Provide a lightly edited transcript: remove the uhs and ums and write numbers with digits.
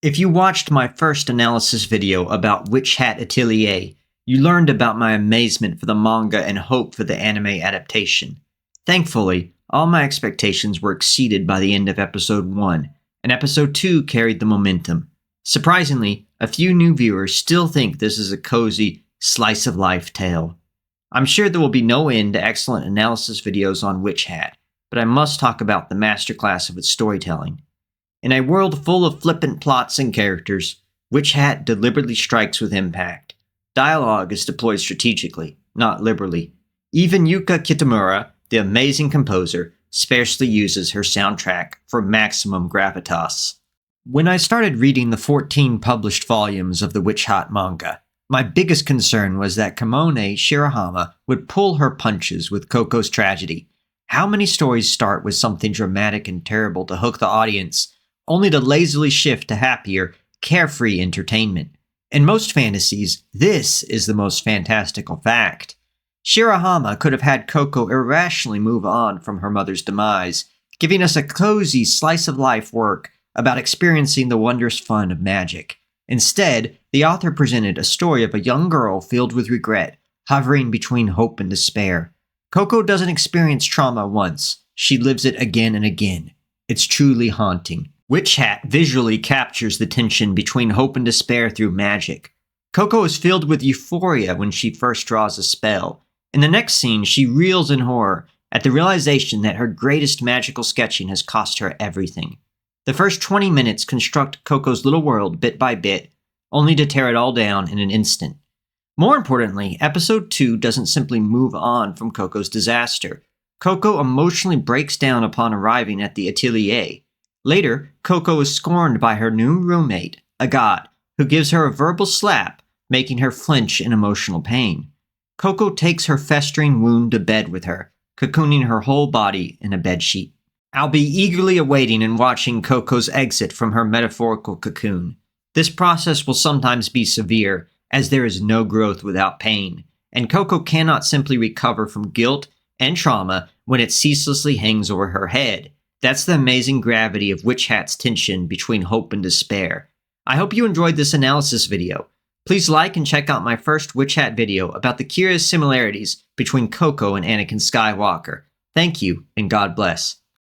If you watched my first analysis video about Witch Hat Atelier, you learned about my amazement for the manga and hope for the anime adaptation. Thankfully, all my expectations were exceeded by the end of episode 1, and episode 2 carried the momentum. Surprisingly, a few new viewers still think this is a cozy, slice-of-life tale. I'm sure there will be no end to excellent analysis videos on Witch Hat, but I must talk about the masterclass of its storytelling. In a world full of flippant plots and characters, Witch Hat deliberately strikes with impact. Dialogue is deployed strategically, not liberally. Even Yuka Kitamura, the amazing composer, sparsely uses her soundtrack for maximum gravitas. When I started reading the 14 published volumes of the Witch Hat manga, my biggest concern was that Kamone Shirahama would pull her punches with Koko's tragedy. How many stories start with something dramatic and terrible to hook the audience, only to lazily shift to happier, carefree entertainment? In most fantasies, this is the most fantastical fact. Shirahama could have had Koko irrationally move on from her mother's demise, giving us a cozy slice-of-life work about experiencing the wondrous fun of magic. Instead, the author presented a story of a young girl filled with regret, hovering between hope and despair. Koko doesn't experience trauma once, she lives it again and again. It's truly haunting. Witch Hat visually captures the tension between hope and despair through magic. Koko is filled with euphoria when she first draws a spell. In the next scene, she reels in horror at the realization that her greatest magical sketching has cost her everything. The first 20 minutes construct Koko's little world bit by bit, only to tear it all down in an instant. More importantly, episode 2 doesn't simply move on from Koko's disaster. Koko emotionally breaks down upon arriving at the atelier. Later, Koko is scorned by her new roommate, Agat, who gives her a verbal slap, making her flinch in emotional pain. Koko takes her festering wound to bed with her, cocooning her whole body in a bedsheet. I'll be eagerly awaiting and watching Koko's exit from her metaphorical cocoon. This process will sometimes be severe, as there is no growth without pain, and Koko cannot simply recover from guilt and trauma when it ceaselessly hangs over her head. That's the amazing gravity of Witch Hat's tension between hope and despair. I hope you enjoyed this analysis video. Please like and check out my first Witch Hat video about the curious similarities between Koko and Anakin Skywalker. Thank you, and God bless.